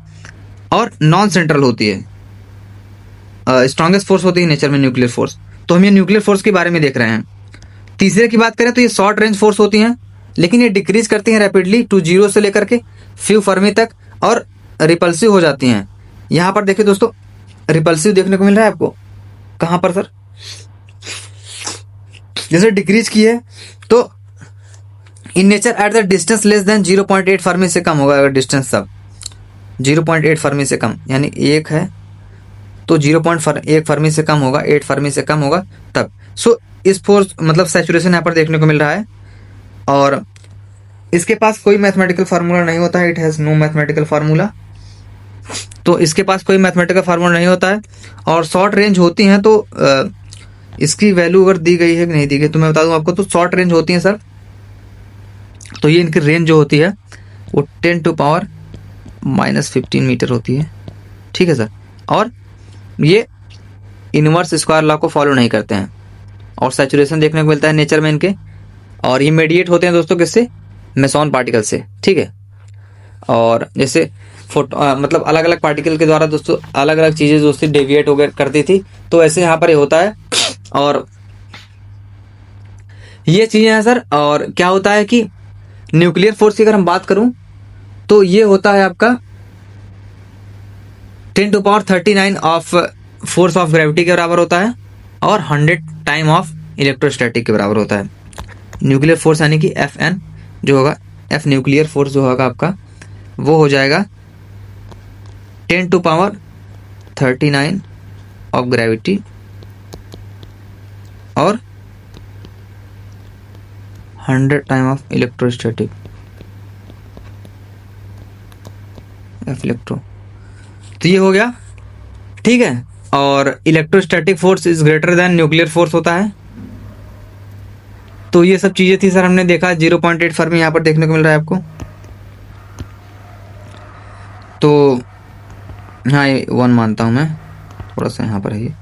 और नॉन सेंट्रल होती है। स्ट्रॉन्गेस्ट फोर्स होती है नेचर में न्यूक्लियर फोर्स। तो हम ये न्यूक्लियर फोर्स के बारे में देख रहे हैं। तीसरे की बात करें तो ये शॉर्ट रेंज फोर्स होती हैं, लेकिन ये डिक्रीज करती हैं रैपिडली टू 0 से लेकर के फ्यू फर्मी तक, और रिपल्सिव हो जाती हैं। यहाँ पर देखिए दोस्तों रिपल्सिव देखने को मिल रहा है आपको, कहाँ पर सर, जैसे डिक्रीज की है तो in nature at the distance less than 0.8 Fermi से कम होगा। अगर डिस्टेंस सब 0.8 फर्मी से कम, यानी 1 है तो 0.1 फर्मी से कम होगा, 8 फर्मी से कम होगा तब। सो इस फोर्स मतलब सैचुरेशन यहाँ पर देखने को मिल रहा है, और इसके पास कोई मैथमेटिकल फार्मूला नहीं होता है, it has no mathematical formula. तो इसके पास कोई मैथमेटिकल फार्मूला नहीं होता है, और शॉर्ट रेंज होती हैं तो इसकी वैल्यू अगर दी गई है कि नहीं दी गई तो मैं बता दूं आपको। तो शॉर्ट रेंज होती है सर, तो ये इनकी रेंज जो होती है वो 10⁻⁻15 मीटर होती है, ठीक है सर। और ये इनवर्स स्क्वायर लॉ को फॉलो नहीं करते हैं, और सैचुरेशन देखने को मिलता है नेचर में इनके, और ये मेडिएट होते हैं दोस्तों किससे, मेसॉन पार्टिकल से, ठीक है। और जैसे मतलब अलग अलग पार्टिकल के द्वारा दोस्तों अलग अलग चीज़ें दोस्तों डेविएट हो करती थी, तो ऐसे यहाँ पर ये होता है। और ये चीजें हैं सर। और क्या होता है कि न्यूक्लियर फोर्स की अगर हम बात करूं तो ये होता है आपका 10⁻39 ऑफ फोर्स ऑफ ग्रेविटी के बराबर होता है और 100 टाइम ऑफ इलेक्ट्रोस्टैटिक के बराबर होता है। न्यूक्लियर फोर्स यानी कि Fn जो होगा, F न्यूक्लियर फोर्स जो होगा आपका वो हो जाएगा 10⁻39 ऑफ ग्रेविटी और 100 time of electrostatic F electro. तो ये हो गया, ठीक है। और electrostatic force is greater than nuclear force होता है। तो ये सब चीजें थी सर, हमने देखा 0.8 फर्मी यहाँ पर देखने को मिल रहा है आपको। तो हाँ ये 1 मानता हूँ मैं, थोड़ा सा यहाँ पर है ये।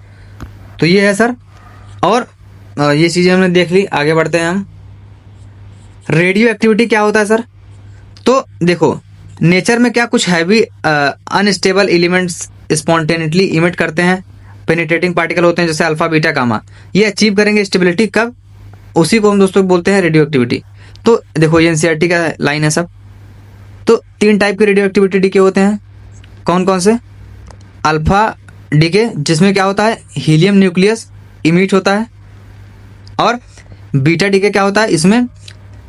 तो ये है सर। और ये चीजें हमने देख ली, आगे बढ़ते हैं हम। रेडियो एक्टिविटी क्या होता है सर? तो देखो नेचर में क्या कुछ heavy unstable elements spontaneously emit करते हैं, पेनिट्रेटिंग पार्टिकल होते हैं जैसे अल्फा बीटा गामा, ये अचीव करेंगे स्टेबिलिटी कब? उसी को हम दोस्तों बोलते हैं रेडियो एक्टिविटी। तो देखो ये एनसीईआरटी का लाइन है सब। तो 3 टाइप के रेडियो एक्टिविटी डीके होते हैं, कौन कौन से? अल्फा डीके जिसमें क्या होता है, हीलियम न्यूक्लियस इमिट होता है। और बीटा डीके क्या होता है, इसमें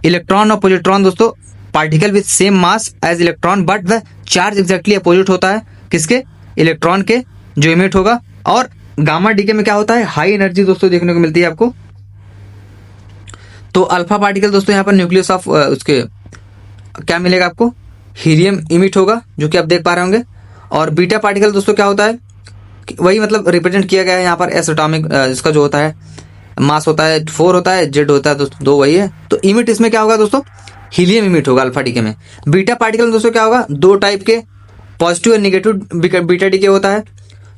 इलेक्ट्रॉन और पॉजिट्रॉन दोस्तों particle with same mass as electron but the charge exactly opposite होता है, किसके? इलेक्ट्रॉन के, जो इमिट होगा। और गामा डीके में क्या होता है, हाई एनर्जी दोस्तों देखने को मिलती है आपको। तो अल्फा पार्टिकल दोस्तों यहाँ पर न्यूक्लियस ऑफ उसके क्या मिलेगा आपको, हीलियम इमिट होगा, जो कि आप देख पा रहे होंगे। और बीटा पार्टिकल दोस्तों क्या होता है, वही मतलब रिप्रेजेंट किया गया है यहाँ पर एस एटॉमिक, इसका जो होता है मास होता है 4 होता है, जेड होता है दोस्तों 2, वही है। तो इमिट इसमें क्या होगा दोस्तों, हीलियम इमिट होगा अल्फा डीके में। बीटा पार्टिकल में दोस्तों क्या होगा, 2 टाइप के, पॉजिटिव और निगेटिव बीटा डीके होता है।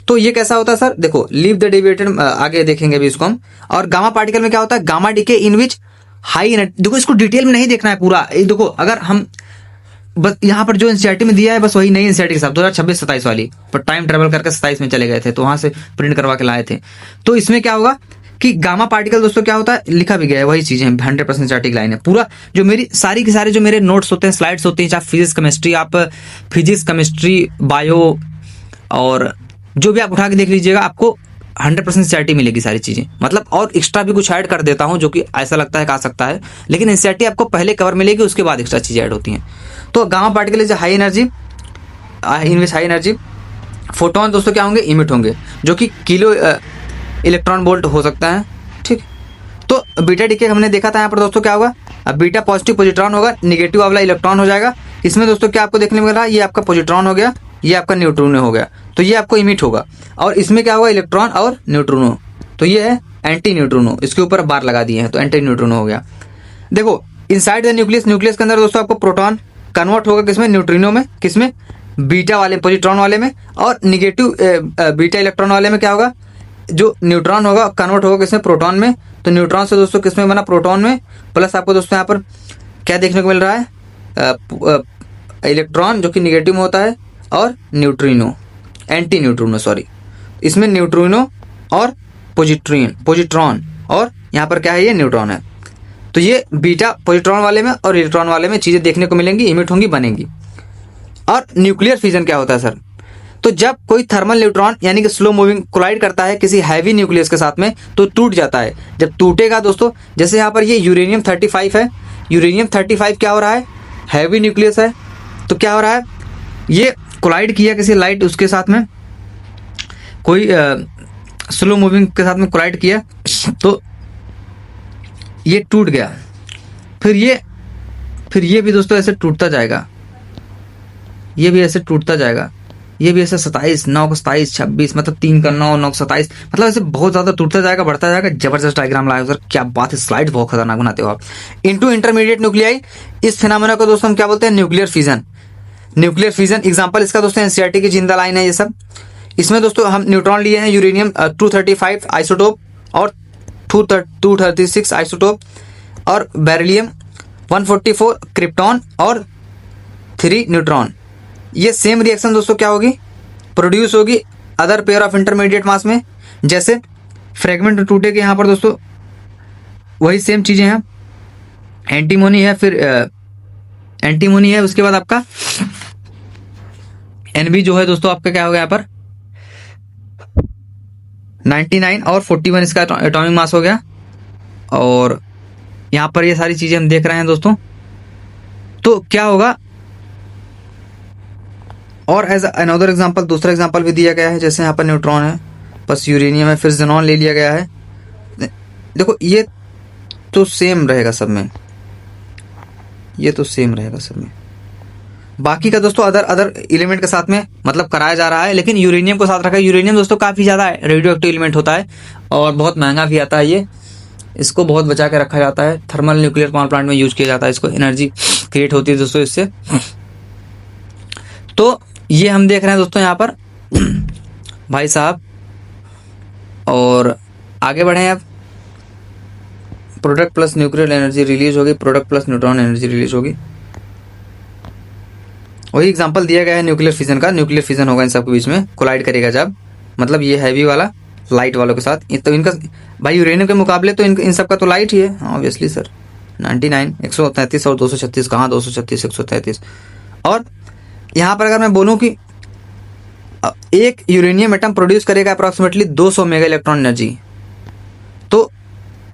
तो ये कैसा होता है सर, देखो लीव द डेविएटेड, आगे देखेंगे अभी इसको हम। और गामा पार्टिकल में क्या होता है, गामा डीके इन विच हाई एनर्जी, देखो इसको डिटेल में नहीं देखना है पूरा, ये देखो अगर हम बस यहाँ पर जो एनसीईआरटी में दिया है बस वही नई एनसीईआरटी के साथ 2026-27 वाली, पर टाइम ट्रेवल करके 27 में चले गए थे तो वहां से प्रिंट करवा के लाए थे। तो इसमें क्या होगा कि गामा पार्टिकल दोस्तों क्या होता है, लिखा भी गया है, वही चीजें 100% स्टैटिक लाइन है। पूरा जो मेरी सारी के सारे जो मेरे नोट्स होते हैं, स्लाइड्स होती हैं, चाहे फिजिक्स केमिस्ट्री, आप फिजिक्स केमिस्ट्री बायो और जो भी आप उठा के देख लीजिएगा, आपको 100% एनसीईआरटी मिलेगी सारी चीजें। मतलब और एक्स्ट्रा भी कुछ ऐड कर देता हूं जो कि ऐसा लगता है कि आ सकता है, लेकिन एनसीईआरटी आपको पहले कवर मिलेगी, उसके बाद एक्स्ट्रा चीजें ऐड होती हैं। तो gamma particle is high energy, in which high energy. Photon दोस्तों क्या होंगे, इमिट होंगे, जो कि किलो इलेक्ट्रॉन वोल्ट हो सकता है, ठीक। तो बीटा डीके हमने देखा था यहाँ पर दोस्तों क्या होगा, अब बीटा पॉजिटिव पॉजिट्रॉन होगा, निगेटिव वाला इलेक्ट्रॉन हो जाएगा। इसमें दोस्तों क्या आपको देखने को मिल रहा है, ये आपका पॉजिट्रॉन हो गया, ये आपका न्यूट्रिनो हो गया, तो ये आपको इमिट होगा। और इसमें क्या होगा, इलेक्ट्रॉन और न्यूट्रिनो, तो ये है एंटी न्यूट्रिनो, इसके ऊपर बार लगा दिए हैं तो एंटी न्यूट्रिनो हो गया। देखो इनसाइड द न्यूक्लियस, न्यूक्लियस के अंदर दोस्तों आपको प्रोटॉन कन्वर्ट होगा किसमें, न्यूट्रिनो में, किसमें, बीटा वाले पॉजिट्रॉन वाले में। और निगेटिव बीटा इलेक्ट्रॉन वाले में क्या होगा, जो न्यूट्रॉन होगा कन्वर्ट होगा किसमें, प्रोटॉन में। तो न्यूट्रॉन से दोस्तों किसमें बना, प्रोटॉन में। प्लस आपको दोस्तों यहाँ पर क्या देखने को मिल रहा है, इलेक्ट्रॉन जो कि निगेटिव में होता है, और न्यूट्रिनो, एंटी न्यूट्रिनो सॉरी, इसमें न्यूट्रिनो और पॉजिट्रॉन, और यहाँ पर क्या है, ये न्यूट्रॉन है। तो ये बीटा पॉजिट्रॉन वाले में और इलेक्ट्रॉन वाले में चीजें देखने को मिलेंगी, इमिट होंगी, बनेंगी। और न्यूक्लियर फिजन क्या होता है सर, तो जब कोई थर्मल न्यूट्रॉन यानी कि स्लो मूविंग कोलाइड करता है किसी हैवी न्यूक्लियस के साथ में तो टूट जाता है। जब टूटेगा दोस्तों, जैसे यहाँ पर ये यूरेनियम 35 है, यूरेनियम 35 क्या हो रहा है, हैवी न्यूक्लियस है, तो क्या हो रहा है, ये कोलाइड किया किसी लाइट उसके साथ में, कोई स्लो मूविंग के साथ में कोलाइड किया, तो ये टूट गया। फिर ये भी दोस्तों ऐसे टूटता जाएगा, ये भी ऐसे टूटता जाएगा, ये भी ऐसे 27, 9 को 27, 26, मतलब 3 का 9, 9 को 27, मतलब ऐसे बहुत ज्यादा टूटता जाएगा, बढ़ता जाएगा। जबरदस्त डायग्राम लाए सर, क्या बात है, स्लाइड बहुत खतरनाक बनाते हो आप। इनटू इंटरमीडिएट न्यूक्लियाई, इस फिनोमेना को दोस्तों हम क्या बोलते हैं, nuclear fission. Nuclear fission example इसका दोस्तों एनसीईआरटी की जिंदा लाइन है ये सब। इसमें दोस्तों हम न्यूट्रॉन लिए हैं, यूरेनियम 235 आइसोटोप और 236 आइसोटोप, और बेरिलियम 144 क्रिप्टॉन और 3 न्यूट्रॉन। ये सेम रिएक्शन दोस्तों क्या होगी, प्रोड्यूस होगी अदर पेयर ऑफ इंटरमीडिएट मास में। जैसे फ्रेगमेंट टूटेगी यहाँ पर दोस्तों, वही सेम चीजें हैं, एंटीमोनी है, फिर एंटीमोनी है, उसके बाद आपका एनबी जो है दोस्तों आपका क्या हो गया यहाँ पर 99 और 41 इसका एटॉमिक मास हो गया। और यहाँ पर ये सारी चीजें हम देख रहे हैं दोस्तों। तो क्या होगा, और एज अनदर एग्जांपल दूसरा एग्जांपल भी दिया गया है, जैसे यहाँ पर न्यूट्रॉन है, बस यूरेनियम है, फिर ज़ेनॉन ले लिया गया है। देखो ये तो सेम रहेगा सब में, ये तो सेम रहेगा सब में। बाकी का दोस्तों अदर एलिमेंट के साथ में मतलब कराया जा रहा है, लेकिन यूरेनियम को साथ रखा है। यूरेनियम दोस्तों काफ़ी ज़्यादा रेडियो एक्टिव एलिमेंट होता है और बहुत महंगा भी आता है ये। इसको बहुत बचा के रखा जाता है, थर्मल न्यूक्लियर पावर प्लांट में यूज किया जाता है, इसको एनर्जी क्रिएट होती है दोस्तों इससे। तो ये हम देख रहे हैं दोस्तों यहाँ पर भाई साहब। और आगे बढ़े अब, product plus nuclear energy release होगी, product plus neutron energy release होगी। वही एग्जांपल दिया गया है न्यूक्लियर फिजन का। न्यूक्लियर फिजन होगा इन सबके बीच में, कोलाइड करेगा जब, मतलब ये हैवी वाला लाइट वालों के साथ। तो इनका भाई यूरेनियम के मुकाबले तो इन सब का तो लाइट ही है ऑब्वियसली सर। 99 133 और 236 कहाँ, 236 133। और यहाँ पर अगर मैं बोलूँ कि एक यूरेनियम एटम प्रोड्यूस करेगा अप्रॉक्सीमेटली 200 मेगा इलेक्ट्रॉन एनर्जी। तो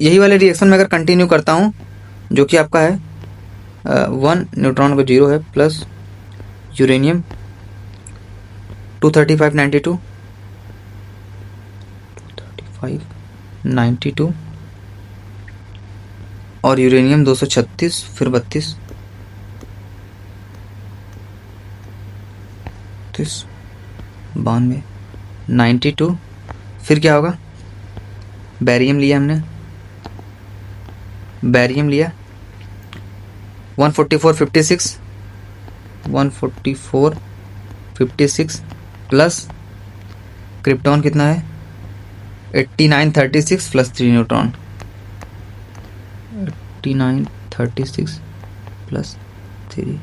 यही वाले रिएक्शन में अगर कंटिन्यू करता हूँ, जो कि आपका है 1 न्यूट्रॉन को 0 है, प्लस यूरेनियम 235 92 और यूरेनियम 236 फिर 32 92 92 फिर क्या होगा, बैरियम लिया हमने, बैरियम लिया 144 56 144 56 प्लस क्रिप्टॉन कितना है 89 36 प्लस 3 न्यूट्रॉन 89 36 प्लस 3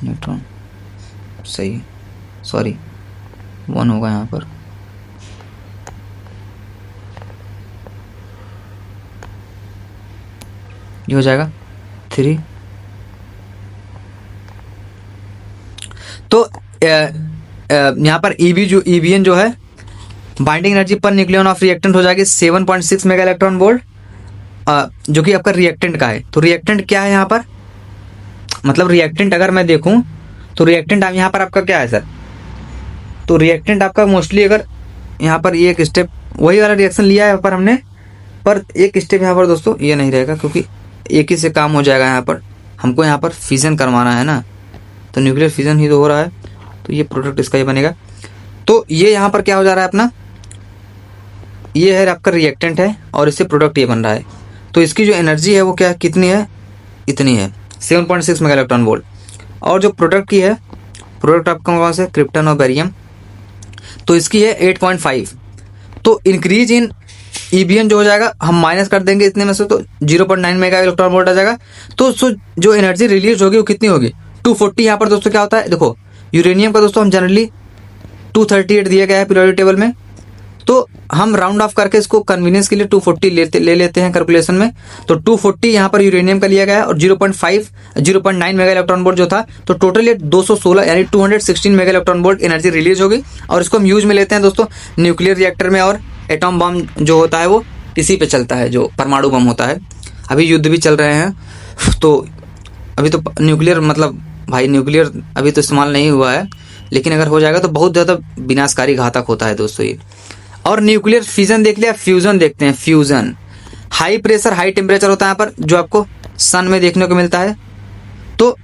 न्यूट्रॉन। सही, सॉरी 1 होगा यहाँ पर। ये हो जाएगा 3। तो यहाँ पर ईबीएन जो है बाइंडिंग एनर्जी पर न्यूक्लियन ऑफ रिएक्टेंट हो जाएगी 7.6 मेगा इलेक्ट्रॉन वोल्ट, जो कि आपका रिएक्टेंट का है। तो रिएक्टेंट क्या है यहाँ पर, मतलब रिएक्टेंट अगर मैं देखूं तो रिएक्टेंट यहाँ पर आपका क्या है सर, तो रिएक्टेंट आपका मोस्टली अगर यहाँ पर ये एक स्टेप वही वाला रिएक्शन लिया है यहाँ पर हमने, पर एक स्टेप यहाँ पर दोस्तों ये नहीं रहेगा, क्योंकि एक ही से काम हो जाएगा। यहाँ पर हमको यहाँ पर फिजन करवाना है ना, तो न्यूक्लियर फिजन ही तो हो रहा है, तो ये प्रोडक्ट इसका ही बनेगा। तो ये यहाँ पर क्या हो जा रहा है अपना, ये है आपका रिएक्टेंट है और इससे प्रोडक्ट ये बन रहा है। तो इसकी जो एनर्जी है वो क्या कितनी है, इतनी है 7.6 मेगा इलेक्ट्रॉन वोल्ट। और जो प्रोडक्ट की है, प्रोडक्ट आपका कौन से, क्रिप्टन और बैरियम, तो इसकी है 8.5। तो इंक्रीज इन ईबीएन जो हो जाएगा हम माइनस कर देंगे इतने में से, तो 0.9 मेगा इलेक्ट्रॉन वोल्ट आ जाएगा। तो जो एनर्जी रिलीज होगी वो कितनी होगी 240। यहाँ पर दोस्तों क्या होता है, देखो यूरेनियम का दोस्तों हम जनरली 238 दिया गया है पीरियोडिक टेबल में, तो हम राउंड ऑफ करके इसको कन्वीनियंस के लिए 240 ले लेते हैं कैलकुलेशन में। तो 240 यहाँ पर यूरेनियम का लिया गया है और 0.9 मेगा इलेक्ट्रॉन वोल्ट जो था, तो टोटल ये 216 यानी 216 mega electron volt energy release होगी। और इसको हम यूज में लेते हैं दोस्तों न्यूक्लियर रिएक्टर में, और एटॉम बम जो होता है वो इसी पे चलता है, जो परमाणु बम होता है। अभी युद्ध भी चल रहे हैं, तो अभी तो न्यूक्लियर मतलब भाई न्यूक्लियर अभी तो इस्तेमाल नहीं हुआ है, लेकिन अगर हो जाएगा तो बहुत ज़्यादा विनाशकारी घातक होता है दोस्तों ये। और न्यूक्लियर फिजन देख लिया, फ्यूजन देखते हैं। Fusion high pressure high temperature होता है यहाँ पर, जो आपको सन में देखने को मिलता है। तो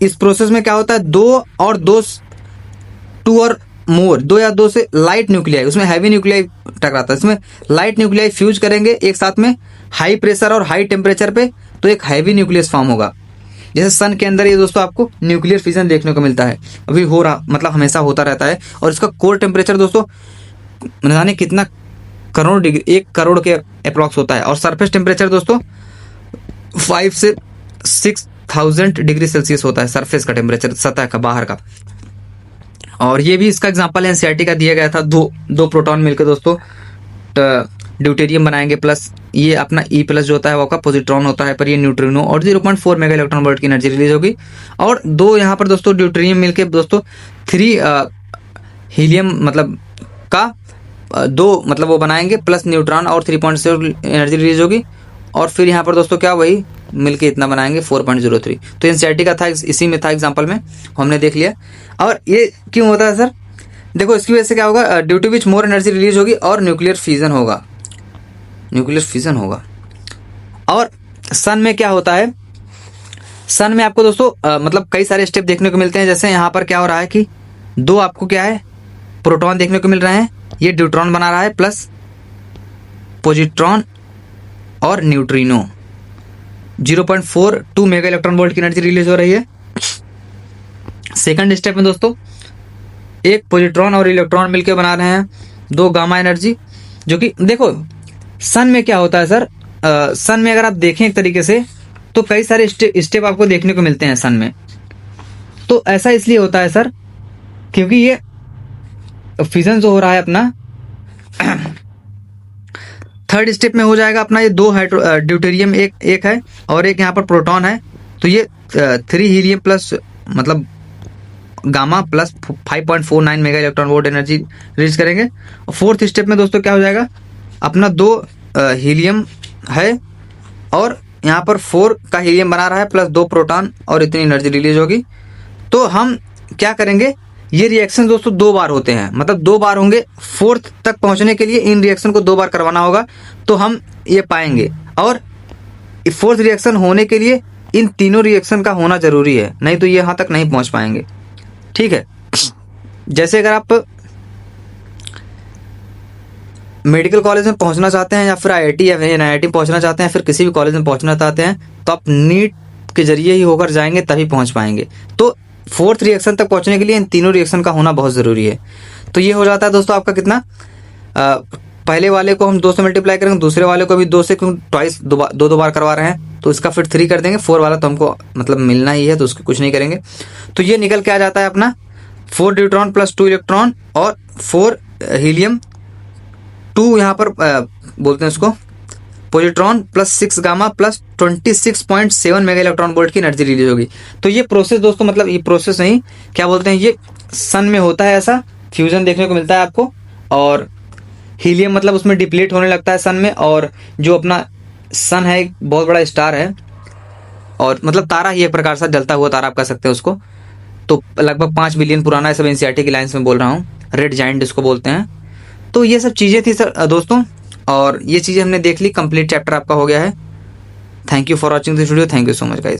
इस प्रोसेस में क्या होता है, दो या दो से लाइट न्यूक्लियाई, उसमें हैवी न्यूक्लियाई टकराता है, इसमें लाइट न्यूक्लियाई फ्यूज करेंगे एक साथ में हाई प्रेशर और हाई टेम्परेचर पे, तो एक हैवी न्यूक्लियस फॉर्म होगा। जैसे सन के अंदर ये दोस्तों आपको न्यूक्लियर फिजन देखने को मिलता है, अभी हो रहा मतलब हमेशा होता रहता है। और इसका कोर टेम्परेचर दोस्तों न जाने कितना करोड़ डिग्री, 1 करोड़ के अप्रॉक्स होता है। और सरफेस टेम्परेचर दोस्तों 5 से 6000 डिग्री सेल्सियस होता है सरफेस का टेम्परेचर, सतह का, बाहर का। और ये भी इसका एग्जांपल है एनसीईआरटी का दिया गया था, दो प्रोटॉन मिलकर दोस्तों ड्यूटेरियम बनाएंगे प्लस ये अपना ई प्लस जो होता है वो आपका पॉजिट्रॉन होता है, पर ये न्यूट्रिनो, और 0.4 मेगा इलेक्ट्रॉन वोल्ट की एनर्जी रिलीज होगी। और दो यहाँ पर दोस्तों ड्यूटेरियम मिलके दोस्तों 3 हीलियम मतलब का 2 मतलब वो बनाएंगे प्लस न्यूट्रॉन और 3.0 एनर्जी रिलीज होगी। और फिर यहाँ पर दोस्तों क्या वही मिलके इतना बनाएंगे 4.03। तो एनसीईआरटी का था, इसी में था एग्जाम्पल में, हमने देख लिया। और ये क्यों होता है सर? देखो इसकी वजह से क्या होगा, due to which more energy release होगी और न्यूक्लियर फिजन होगा, न्यूक्लियर फिजन होगा। और सन में क्या होता है, सन में आपको दोस्तों मतलब कई सारे स्टेप देखने को मिलते हैं। जैसे यहाँ पर क्या हो रहा है कि 2 आपको क्या है प्रोटॉन देखने को मिल रहे हैं, ये ड्यूट्रॉन बना रहा है प्लस पॉजिट्रॉन और न्यूट्रिनो, 0.42 मेगा इलेक्ट्रॉन वोल्ट की एनर्जी रिलीज हो रही है। सेकंड स्टेप में दोस्तों एक पॉजिट्रॉन और इलेक्ट्रॉन मिलकर बना रहे हैं 2 गामा एनर्जी, जो कि देखो सन में क्या होता है सर, सन में अगर आप देखें एक तरीके से तो कई सारे स्टेप आपको देखने को मिलते हैं सन में। तो ऐसा इसलिए होता है सर क्योंकि ये फिजन जो हो रहा है अपना थर्ड स्टेप में हो जाएगा अपना ये 2 ड्यूटेरियम एक है और एक यहाँ पर प्रोटॉन है, तो ये 3 हीलियम प्लस मतलब gamma plus 5.49 mega electron volt energy release करेंगे। और फोर्थ स्टेप में दोस्तों क्या हो जाएगा, अपना 2 हीलियम है और यहाँ पर 4 का हीलियम बना रहा है प्लस 2 प्रोटॉन और इतनी एनर्जी रिलीज होगी। तो हम क्या करेंगे, ये रिएक्शन दोस्तों 2 बार होते हैं, मतलब 2 बार होंगे। फोर्थ तक पहुंचने के लिए इन रिएक्शन को 2 बार करवाना होगा तो हम ये पाएंगे। और फोर्थ रिएक्शन होने के लिए इन तीनों रिएक्शन का होना जरूरी है, नहीं तो ये यहाँ तक नहीं पहुंच पाएंगे। ठीक है, जैसे अगर आप मेडिकल कॉलेज में पहुंचना चाहते हैं या फिर आईआईटी या एनआईटी पहुंचना चाहते हैं, फिर किसी भी कॉलेज में पहुंचना चाहते हैं, तो आप नीट के जरिए ही होकर जाएंगे तभी पहुंच पाएंगे। तो फोर्थ रिएक्शन तक पहुंचने के लिए इन तीनों रिएक्शन का होना बहुत ज़रूरी है। तो ये हो जाता है दोस्तों आपका कितना, पहले वाले को हम 2 से मल्टीप्लाई करेंगे, दूसरे वाले को भी 2 से, क्यों ट्वाइस 2 बार करवा रहे हैं तो इसका फिर 3 कर देंगे। 4 वाला तो हमको मतलब मिलना ही है तो उसको कुछ नहीं करेंगे। तो ये निकल के आ जाता है अपना 4 ड्यूट्रॉन प्लस 2 इलेक्ट्रॉन और 4 हीलियम, 2 यहाँ पर बोलते हैं उसको positron plus 6 gamma plus 26.7 mega electron volt की एनर्जी रिलीज होगी। तो ये प्रोसेस दोस्तों, मतलब ये प्रोसेस नहीं, क्या बोलते हैं, ये सन में होता है, ऐसा फ्यूजन देखने को मिलता है आपको। और हीलियम मतलब उसमें डिप्लीट होने लगता है सन में, और जो अपना सन है एक बहुत बड़ा स्टार है और मतलब तारा ही एक प्रकार से, जलता हुआ तारा आप कह सकते हैं उसको। तो लगभग 5 बिलियन पुराना है, सब एनसीईआरटी की लाइन्स में बोल रहा हूँ, रेड जाइंट इसको बोलते हैं। तो ये सब चीज़ें थी सर दोस्तों, और ये चीज़ें हमने देख ली, कंप्लीट चैप्टर आपका हो गया है। Thank you for watching this video, thank you so much guys.